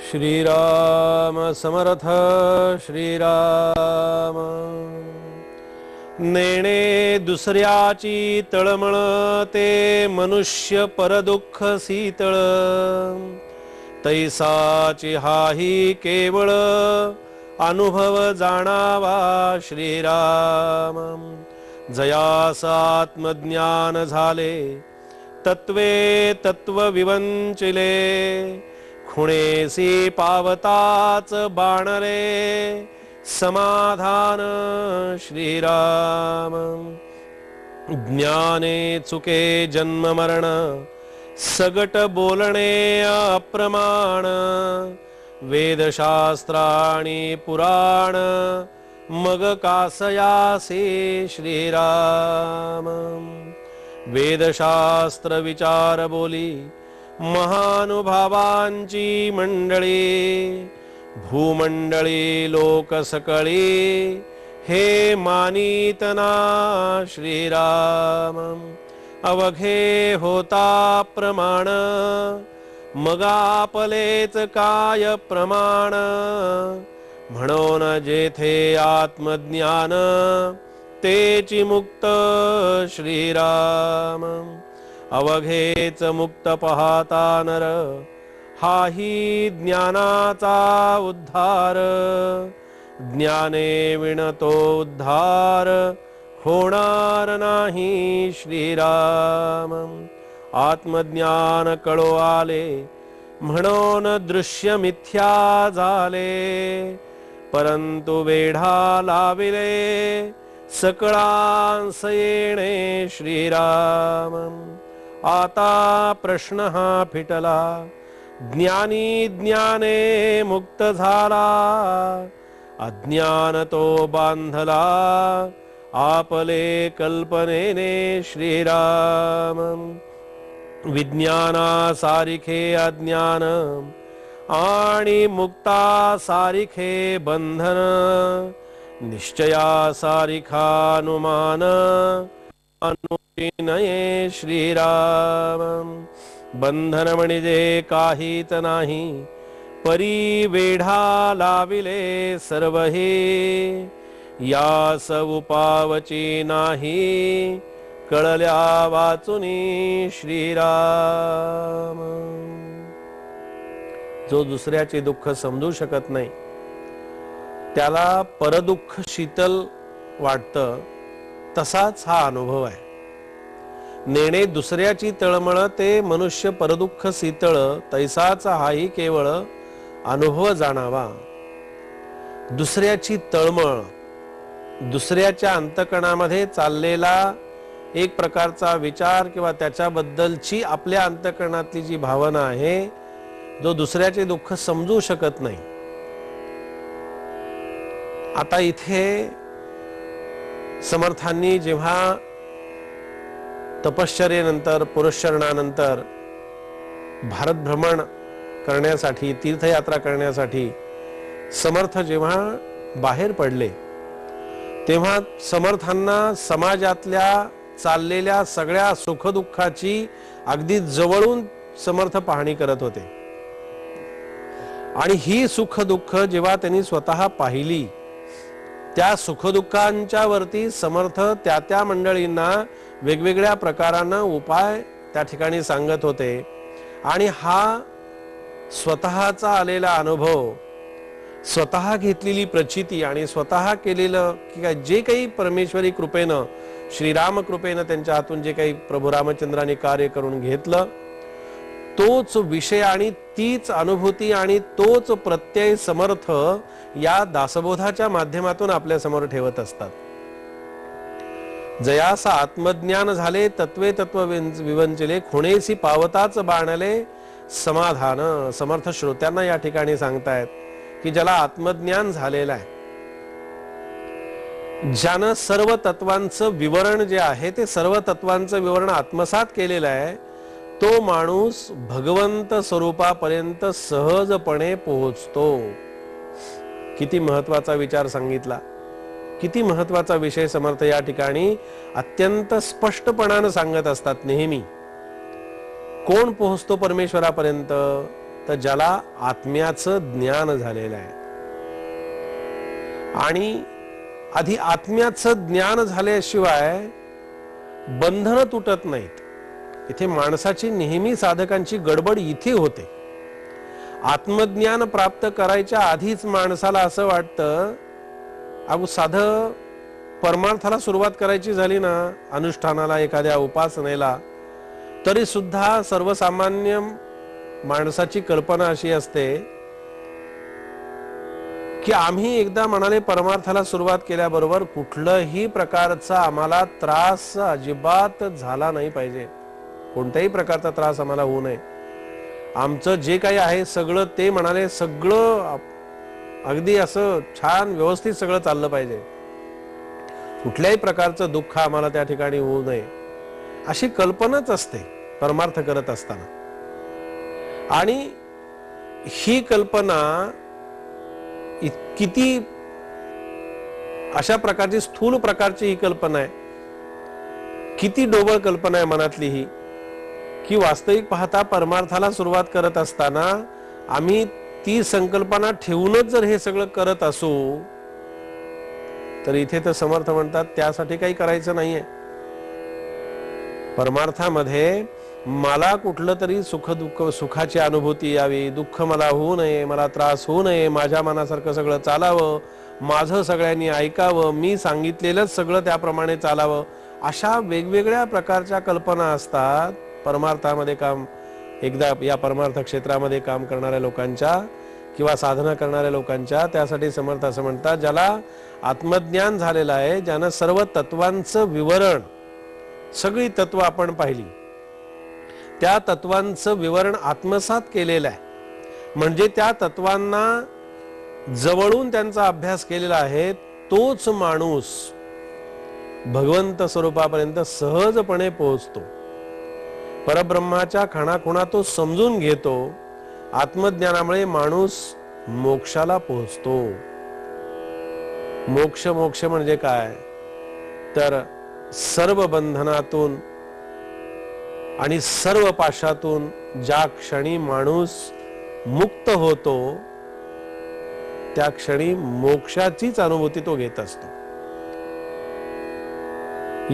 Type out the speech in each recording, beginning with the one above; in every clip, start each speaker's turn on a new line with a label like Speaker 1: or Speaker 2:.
Speaker 1: श्रीराम समर्थ श्रीराम। नेणे दुसऱ्याची तळमळ ते मनुष्य परदुःख शीतळ, तैसाची हाही केवळ अनुभव जाणावा श्रीराम। जयास आत्मज्ञान झाले तत्वे तत्व विवंचिले, खुणेसी पावताच बाणले समाधान श्रीराम। ज्ञाने चुके जन्म मरण सगट बोलणे अप्रमाण, वेदशास्त्राणी पुराण मग कासयासे श्रीराम। वेदशास्त्र विचार बोली महानुभावांची मंडळी, भूमंडळी लोक सकळी हे मानितना श्रीराम। अवघे होता प्रमाण मग आपलेच काय प्रमाण, म्हणून जेथे आत्मज्ञान तेची मुक्त श्रीराम। अवघेच मुक्त पाहता नर हाही ज्ञानाचा उद्धार, ज्ञाने विणतो उद्धार होणार नाही श्रीराम। आत्मज्ञान कळो आले म्हणून दृश्य मिथ्या झाले, परंतु वेढा लाविले सकळांस येणे श्रीराम। आता प्रश्न हा फिटला ज्ञानी ज्ञाने मुक्त झाला, अज्ञान तो बांधला आपले कल्पनेने श्रीराम। विज्ञाना सारिखे अज्ञान आणि मुक्ता सारिखे बंधन, निश्चया सारिखानुमान अनुचिनये श्रीराम। बंधन म्हणजे काहीच नाही परी वेढा लाविले सर्वही, यास उपावची नाही कळल्या वाचुनी श्रीराम। जो दुसऱ्याचे दुःख समजू शकत नाही त्याला परदुःख शीतल वाटतं, तसाच हा अनुभव आहे। नेणे दुसऱ्याची तळमळ ते मनुष्य परदुःख शीतळ, तैसाचा हाही केवळ अनुभव जाणावा। दुसऱ्याची तळमळ, दुसऱ्याच्या अंतःकरणामध्ये चाललेला एक प्रकारचा विचार किंवा त्याच्याबद्दलची आपल्या अंतःकरणातली जी भावना आहे, जो दुसऱ्याचे दुःख समजू शकत नाही। आता इथे समर्थांनी जेव्हा तपश्चर्येनंतर पुरश्चरणानंतर भारत भ्रमण करण्यासाठी, तीर्थयात्रा करण्यासाठी समर्थ जेव्हा बाहेर पडले, तेव्हा समर्थांना समाजातल्या चाललेल्या सगळ्या सुखदुःखाची अगदी जवळून समर्थ पाहणी करत होते। आणि ही सुखदुःख जेव्हा त्यांनी स्वतः पाहिली, त्या सुखदुःखांच्या वरती समर्थ त्या मंडळींना वेगवेगळ्या प्रकारानं उपाय त्या ठिकाणी सांगत होते। आणि हा स्वतःचा आलेला अनुभव, स्वतः घेतलेली प्रचिती आणि स्वतः केलेलं जे काही परमेश्वरी कृपेनं, श्रीराम कृपेनं त्यांच्या हातून जे काही प्रभू रामचंद्रांनी कार्य करून घेतलं, तोच विषय आणि तीच अनुभूती आणि तोच प्रत्यय समर्थ या दासबोधाच्या माध्यमातून आपल्या समोर ठेवत असतात। जयास आत्मज्ञान झाले तत्वे तत्व विवंचिले, खुणेसी पावताच बाणले समाधान। समर्थ श्रोत्यांना या ठिकाणी सांगतायत की ज्याला आत्मज्ञान झालेलं आहे, ज्यानं सर्व तत्वांचं विवरण जे आहे ते सर्व तत्वांचं विवरण आत्मसात केलेलं आहे, तो माणूस भगवंत स्वरूपापर्यंत सहजपणे पोहोचतो। किती महत्वाचा विचार सांगितला, किती महत्वाचा विषय समर्थ या ठिकाणी अत्यंत स्पष्टपणाने सांगत असतात नेहमी। कोण पोहोचतो परमेश्वरापर्यंत? तर ज्याला आत्म्याचं ज्ञान झालेलं आहे. आणि आधी आत्म्याचं ज्ञान झाल्याशिवाय बंधनं तुटत नाहीत. इथे माणसाची नेहमी साधकांची गडबड इथे होते. आत्मज्ञान प्राप्त करायच्या आधीच माणसाला असं वाटतं, अगो साधं परमार्थाला सुरुवात करायची झाली ना, अनुष्ठानाला, एखाद्या उपासनेला, तरी सुद्धा सर्वसामान्य माणसाची कल्पना अशी असते की आम्ही एकदा म्हणाले परमार्थाला सुरुवात केल्याबरोबर कुठल्याही प्रकारचा आम्हाला त्रास अजिबात झाला नाही पाहिजे, कोणत्याही प्रकारचा त्रास आम्हाला होऊ नये. आमचं जे काही आहे सगळं, ते म्हणाले सगळं अगदी असं छान व्यवस्थित सगळं चाललं पाहिजे, कुठल्याही प्रकारचं दुःख आम्हाला त्या ठिकाणी होऊ नये, अशी कल्पनाच असते परमार्थ करत असताना. आणि ही कल्पना किती अशा प्रकारची स्थूल प्रकारची ही कल्पना आहे, किती डोबळ कल्पना आहे मनातली ही, की वास्तविक पाहता परमार्थाला सुरुवात करत असताना आम्ही ती संकल्पना ठेवूनच जर हे सगळं करत असू, तर इथे तर समर्थ म्हणतात त्यासाठी काही करायचं नाहीये. परमार्थामध्ये मला कुठलं तरी सुख दुःख, सुखाची अनुभूती यावी, दुःख मला होऊ नये, मला त्रास होऊ नये, माझ्या मनासारखं सगळं चालावं, माझं सगळ्यांनी ऐकावं, मी सांगितलेलंच सगळं त्याप्रमाणे चालावं, अशा वेगवेगळ्या प्रकारच्या कल्पना असतात परमार्थामध्ये काम, एकदा या परमार्थ क्षेत्रामध्ये काम करणाऱ्या लोकांच्या किंवा साधना करणाऱ्या लोकांच्या. त्यासाठी समर्थ असं म्हणतात, ज्याला आत्मज्ञान झालेलं आहे, ज्यानं सर्व तत्वांचं विवरण, सगळी तत्व आपण पाहिली, त्या तत्वांचं विवरण आत्मसात केलेलं आहे, म्हणजे त्या तत्वांना जवळून त्यांचा अभ्यास केलेला आहे, तोच माणूस भगवंत स्वरूपापर्यंत सहजपणे पोहोचतो. परब्रह्माच्या खाणाखुणा तो समजून घेतो. आत्मज्ञानामुळे माणूस मोक्षाला पोहोचतो. मोक्ष, मोक्ष म्हणजे काय, तर सर्व बंधनातून आणि सर्व पाशातून ज्या क्षणी माणूस मुक्त होतो, त्या क्षणी मोक्षाचीच अनुभूती तो घेत असतो.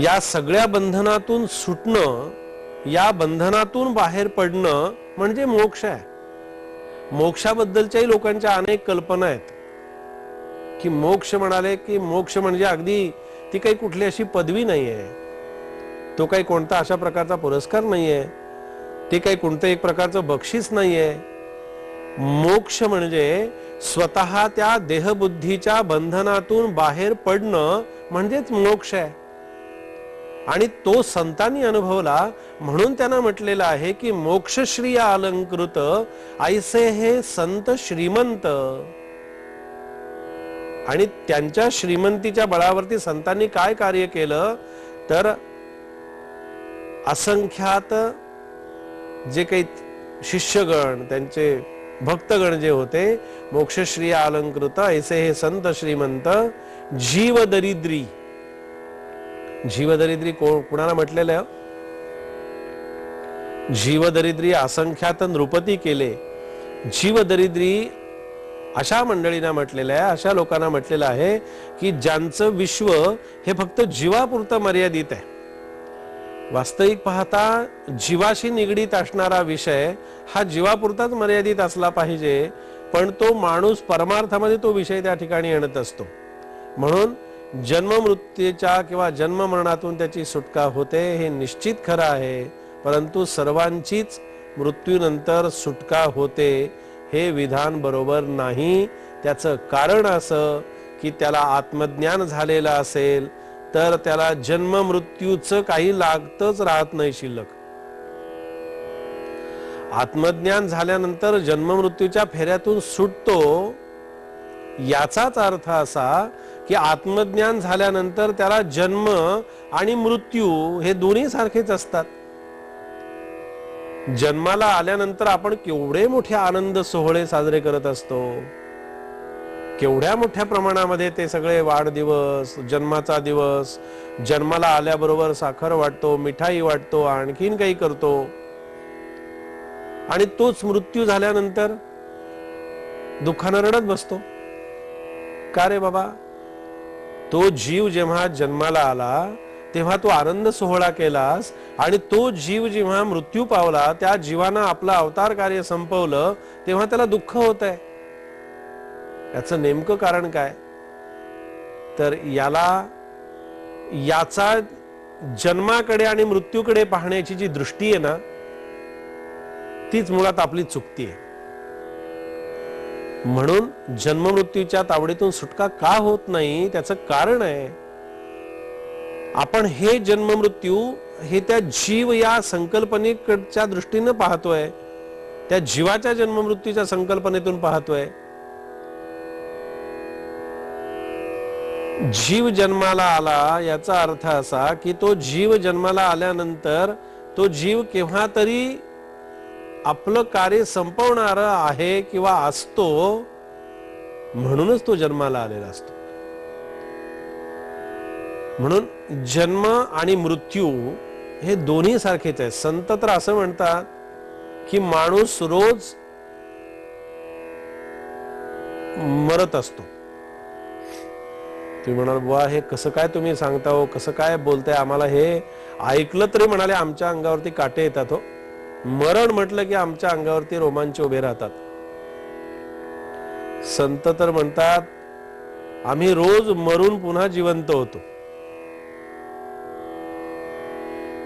Speaker 1: या सगळ्या बंधनातून सुटणं, या बंधनातून बाहेर पडणं म्हणजे मोक्ष आहे. मोक्षाबद्दलच्याही लोकांच्या अनेक कल्पना आहेत, की मोक्ष म्हणाले की मोक्ष म्हणजे अगदी ती काही कुठली अशी पदवी नाहीये, तो काही कोणता अशा प्रकारचा पुरस्कार नाहीये, ते काही कोणतं एक प्रकारचं बक्षीस नाहीये. मोक्ष म्हणजे स्वतः त्या देहबुद्धीच्या बंधनातून बाहेर पडणं म्हणजेच मोक्ष आहे. आणि तो संतांनी अनुभवला, म्हणून त्यांना म्हटलेलं आहे की मोक्षश्रिय अलंकृत ऐसे हे संत श्रीमंत. आणि त्यांच्या श्रीमंतीच्या बळावरती संतांनी काय कार्य केलं, तर असंख्यात जे काही शिष्यगण, त्यांचे भक्तगण जे होते, मोक्षश्रिय अलंकृत ऐसे हे संत श्रीमंत जीवदरिद्री. जीवदरिद्री कुणाला म्हटलेलं आहे? जीवदरिद्री असंख्यात नृपती केले. जीवदरिद्री अशा मंडळींना म्हटलेलं आहे, अशा लोकांना म्हटलेलं आहे की ज्यांचं विश्व हे फक्त जीवापुरतं मर्यादित आहे. वास्तविक पाहता जीवाशी निगडीत असणारा विषय हा जीवापुरताच मर्यादित असला पाहिजे, पण तो माणूस परमार्थामध्ये तो विषय त्या ठिकाणी आणत असतो. म्हणून जन्म मृत्यूच्या किंवा जन्म मरणातून त्याची सुटका होते हे निश्चित खरं आहे, परंतु सर्वांचीच मृत्यूनंतर सुटका होते हे विधान बरोबर नाही. त्याचं कारण असं की त्याला आत्मज्ञान झालेलं असेल तर त्याला जन्म मृत्यूचं काही लागतच राहत नाही शिल्लक. आत्मज्ञान झाल्यानंतर जन्म मृत्यूच्या फेऱ्यातून सुटतो, याचाच अर्थ असा की आत्मज्ञान झाल्यानंतर त्याला जन्म आणि मृत्यू हे दोन्ही सारखेच असतात. जन्माला आल्यानंतर आपण केवढे मोठे आनंद सोहळे साजरे करत असतो, केवढ्या मोठ्या प्रमाणामध्ये ते सगळे वाढदिवस, जन्माचा दिवस, जन्माला आल्याबरोबर साखर वाटतो, मिठाई वाटतो, आणखीन काही करतो. आणि तोच मृत्यू झाल्यानंतर दुःखानं रडत बसतो. का रे बाबा, तो जीव जेव्हा जन्माला आला तेव्हा तू आनंद सोहळा केलास, आणि तो जीव जेव्हा मृत्यू पावला, त्या जीवानं आपलं अवतार कार्य संपवलं, तेव्हा त्याला दुःख होत आहे. याचं नेमकं कारण काय? तर याचा जन्माकडे आणि मृत्यूकडे पाहण्याची जी दृष्टी आहे ना, तीच मुळात आपली चुकती आहे. म्हणून जन्म मृत्यूच्या तावडीतून सुटका का होत नाही, त्याचं कारण आहे आपण हे जन्म मृत्यू हे त्या जीव या संकल्पनेच्या दृष्टीने पाहतोय, त्या जीवाच्या जन्म मृत्यूच्या संकल्पनेतून पाहतोय. जीव जन्माला आला याचा अर्थ असा की तो जीव जन्माला आल्यानंतर तो जीव केव्हा तरी आपलं कार्य संपवणार आहे किंवा असतो, म्हणूनच तो जन्माला आलेला असतो. म्हणून जन्म आणि मृत्यू हे दोन्ही सारखेच आहे. संत तर असं म्हणतात की माणूस रोज मरत असतो. तुम्ही म्हणाल, बुवा हे कसं काय तुम्ही सांगता हो, कसं काय बोलताय, आम्हाला हे ऐकलं तरी म्हणाले आमच्या अंगावरती काटे येतात हो. मरण म्हटलं की आमच्या अंगावरती रोमांच उभे राहतात. संत तर म्हणतात आम्ही रोज मरून पुन्हा जिवंत होतो.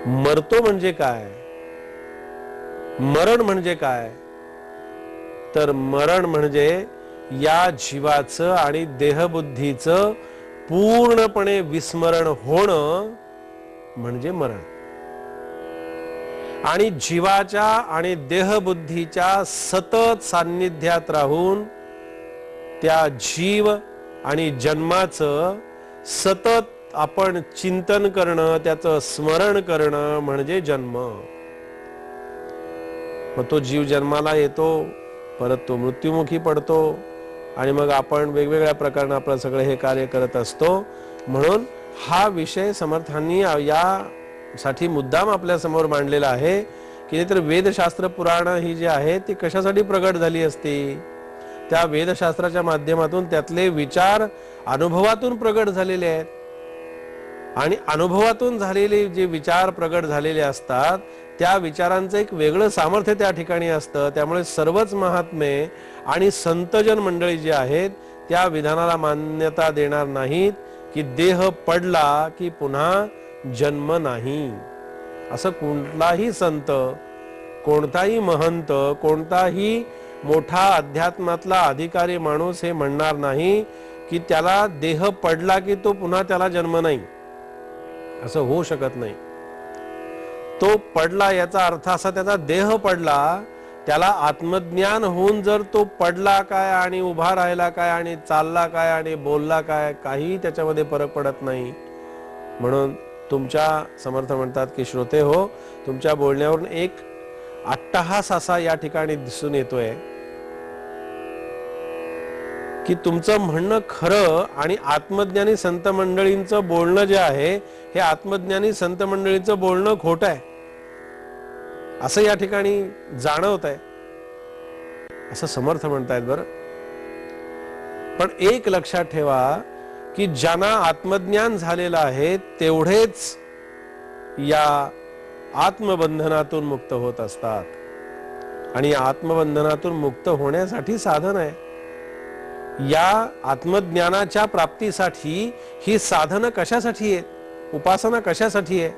Speaker 1: मरतो म्हणजे काय, मरण म्हणजे काय, तर मरण म्हणजे या जीवाचं आणि देहबुद्धीचं पूर्णपणे विस्मरण होणं म्हणजे मरण. आणि जीवाच्या आणि देहबुद्धीच्या सतत सान्निध्यात राहून त्या जीव आणि जन्माचं सतत आपण चिंतन करणं, त्याचं स्मरण करणं म्हणजे जन्म. मग तो जीव जन्माला येतो, परत तो मृत्युमुखी पडतो, आणि मग आपण वेगवेगळ्या प्रकारे आपलं सगळं हे कार्य करत असतो. म्हणून हा विषय समर्थांनी यासाठी मुद्दाम आपल्या समोर मांडलेला आहे की तर वेदशास्त्र पुराण ही जी आहे ती कशासाठी प्रगट झाली असती. त्या वेदशास्त्राच्या माध्यमातून त्यातले विचार अनुभवातून प्रगट झालेले आहेत, आणि अनुभवातून झालेले जे विचार प्रगट झालेले असतात त्या विचारांचं एक वेगळं सामर्थ्य त्या ठिकाणी असतं. त्यामुळे सर्वच महात्मे आणि संतजन मंडळी जी आहेत त्या विधानाला मान्यता देणार नाहीत की देह पडला की पुन्हा जन्म नाही. असं कोणताही संत, कोणताही महंत, कोणताही मोठा अध्यात्मातला अधिकारी माणूस हे म्हणणार नाही की त्याला देह पडला की तो पुन्हा त्याला जन्म नाही. असं होऊ शकत नाही. तो पडला याचा अर्थ असा त्याचा देह पडला, त्याला आत्मज्ञान होऊन जर तो पडला काय आणि उभा राहिला काय आणि चालला काय आणि बोलला काय, काही त्याच्यामध्ये फरक पडत नाही. म्हणून तुमच्या समर्थ म्हणतात की श्रोते हो, तुमच्या बोलण्यावरून एक अट्टहास असा या ठिकाणी दिसून येतोय की तुमचं म्हणणं खरं, आणि आत्मज्ञानी संत मंडळींचं बोलणं जे आहे हे आत्मज्ञानी संत मंडळींचं बोलणं खोटं आहे असं या ठिकाणी जाणवत आहे, असं समर्थ म्हणतायत. बरं, पण एक लक्षात ठेवा की ज्यांना आत्मज्ञान झालेलं आहे तेवढेच या आत्मबंधनातून मुक्त होत असतात. आणि आत्मबंधनातून मुक्त होण्यासाठी साधन आहे. या आत्मज्ञानाच्या प्राप्तीसाठी ही साधनं कशासाठी आहेत, उपासना कशासाठी आहे,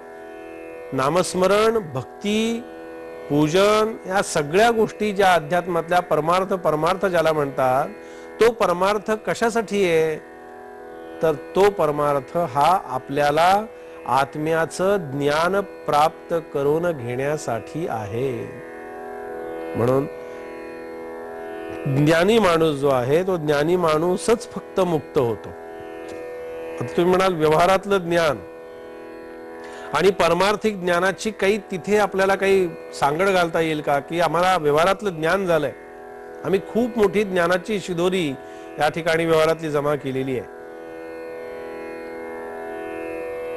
Speaker 1: नामस्मरण, भक्ती, पूजन, या सगळ्या गोष्टी ज्या अध्यात्मातल्या परमार्थ ज्याला म्हणतात, तो परमार्थ कशासाठी आहे, तर तो परमार्थ हा आपल्याला आत्म्याचं ज्ञान प्राप्त करून घेण्यासाठी आहे. म्हणून ज्ञानी माणूस जो आहे तो ज्ञानी माणूसच फक्त मुक्त होतो. आता तुम्ही म्हणाल व्यवहारातलं ज्ञान आणि परमार्थिक ज्ञानाची काही तिथे आपल्याला काही सांगड घालता येईल का, की आम्हाला व्यवहारातलं ज्ञान झालंय, आम्ही खूप मोठी ज्ञानाची शिदोरी या ठिकाणी व्यवहारातली जमा केलेली आहे.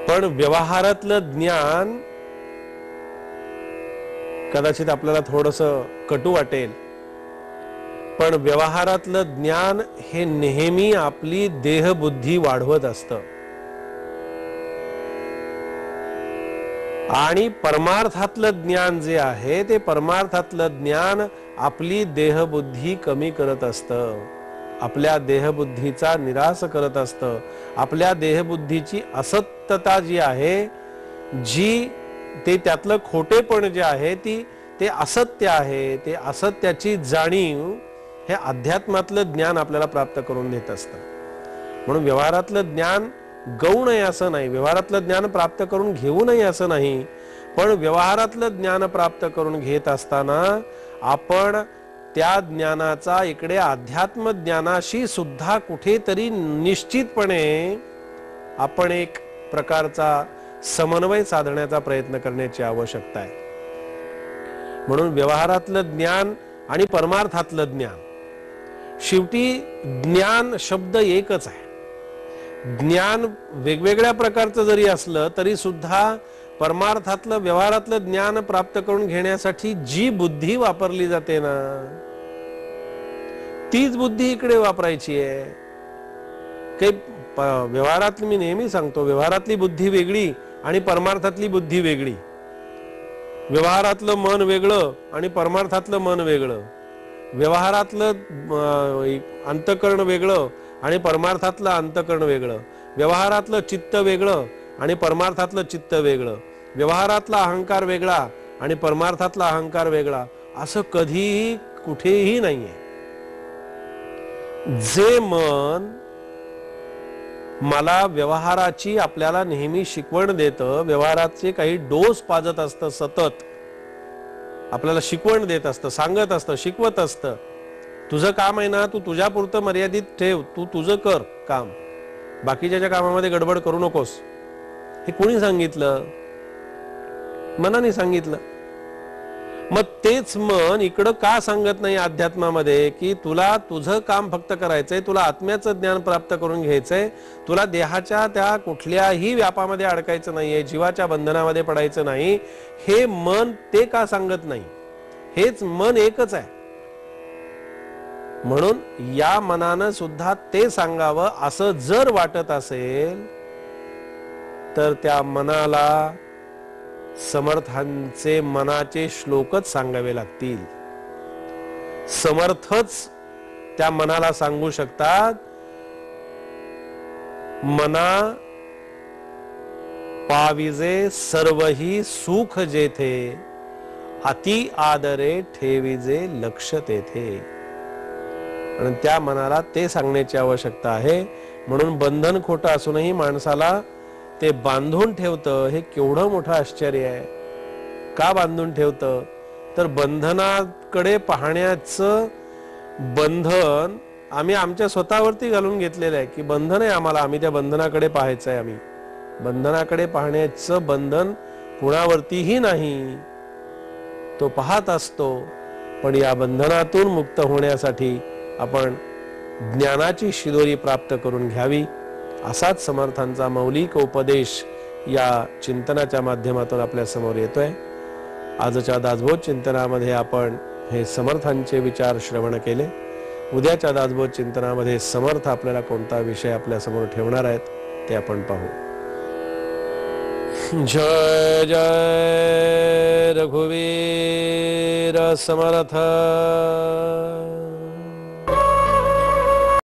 Speaker 1: पण व्यवहारातलं ज्ञान कदाचित आपल्याला थोडंसं कटू वाटेल, पण व्यवहारातलं ज्ञान हे नेहमी आपली देहबुद्धी वाढवत असतं आणि परमार्थातलं ज्ञान जे आहे ते परमार्थातलं ज्ञान आपली देहबुद्धी कमी करत असतं, आपल्या देहबुद्धीचा निराश करत असतं, आपल्या देहबुद्धीची असत्यता जी आहे, जी ते त्यातलं खोटेपण जे आहे ते असत्य आहे, ते असत्याची जाणीव हे अध्यात्मातलं ज्ञान आपल्याला प्राप्त करून देत असतं. म्हणून व्यवहारातलं ज्ञान गौण आहे असं नाही, व्यवहारातलं ज्ञान प्राप्त करून घेऊ नये असं नाही, पण व्यवहारातलं ज्ञान प्राप्त करून घेत असताना आपण त्या ज्ञानाचा इकडे अध्यात्म ज्ञानाशी सुद्धा कुठेतरी निश्चितपणे आपण एक प्रकारचा समन्वय साधण्याचा प्रयत्न करण्याची आवश्यकता आहे. म्हणून व्यवहारातलं ज्ञान आणि परमार्थातलं ज्ञान, शेवटी ज्ञान शब्द एकच आहे. ज्ञान वेगवेगळ्या प्रकारचं जरी असलं तरी सुद्धा परमार्थातलं व्यवहारातलं ज्ञान प्राप्त करून घेण्यासाठी जी बुद्धी वापरली जाते ना, तीच बुद्धी इकडे वापरायची आहे. काही व्यवहारातली, मी नेहमी सांगतो, व्यवहारातली बुद्धी वेगळी आणि परमार्थातली बुद्धी वेगळी. व्यवहारातलं मन वेगळं आणि परमार्थातलं मन वेगळं. व्यवहारातलं अंतःकरण वेगळं आणि परमार्थातलं अंतःकरण वेगळं. व्यवहारातलं चित्त वेगळं आणि परमार्थातलं चित्त वेगळं. व्यवहारातला अहंकार वेगळा आणि परमार्थातला अहंकार वेगळा. असं कधीही कुठेही नाहीये. जे मन मला व्यवहाराची आपल्याला नेहमी शिकवण देतं, व्यवहाराचे काही डोस पाजत असतं, सतत आपल्याला शिकवण देत असतं, सांगत असतं, शिकवत असतं, तुझं काम आहे ना, तू तुझ्यापुरतं मर्यादित ठेव, तू तुझं कर काम, बाकीच्या कामामध्ये गडबड करू नकोस. हे कोणी सांगितलं? मनाने सांगितलं. मग तेच मन इकडं का सांगत नाही अध्यात्मामध्ये की तुला तुझं काम फक्त करायचंय, तुला आत्म्याचं ज्ञान प्राप्त करून घ्यायचंय, तुला देहाच्या त्या कुठल्याही व्यापामध्ये अडकायचं नाहीये, जीवाच्या बंधनामध्ये पडायचं नाही, हे मन ते का सांगत नाही? हेच मन एकच आहे. म्हणून या मनानं सुद्धा ते सांगावं असं जर वाटत असेल तर त्या मनाला समर्थांचे मनाचे श्लोकच सांगावे लागतील. समर्थच त्या मनाला सांगू शकतात, मना पाविजे सर्वही सुख जेथे, अति आदरे ठेविजे लक्ष तेथे. आणि त्या मनाला ते सांगण्याची आवश्यकता आहे. म्हणून बंधन खोटं असूनही माणसाला ते बांधून ठेवतं. हे केवढं मोठं आश्चर्य आहे. का बांधून ठेवतं? तर बंधनाकडे पाहण्याचं बंधन आम्ही आमच्या स्वतःवरती घालून घेतलेलं आहे की बंधन आहे आम्हाला, आम्ही त्या बंधनाकडे पाहायचं आहे. आम्ही बंधनाकडे पाहण्याचं बंधन कुणावरतीही नाही, तो पाहत असतो. पण या बंधनातून मुक्त होण्यासाठी आपण ज्ञानाची शिदोरी प्राप्त करून घ्यावी, असाच समर्थांचा मौलिक उपदेश या चिंतनाच्या माध्यमातून आपल्या समोर येतोय. आजच्या दासबोध चिंतनामध्ये आपण हे समर्थांचे विचार श्रवण केले. उद्याच्या दासबोध चिंतनामध्ये समर्थ आपल्याला कोणता विषय आपल्या समोर ठेवणार आहेत ते आपण पाहू. जय जय रघुवीर समर्थ.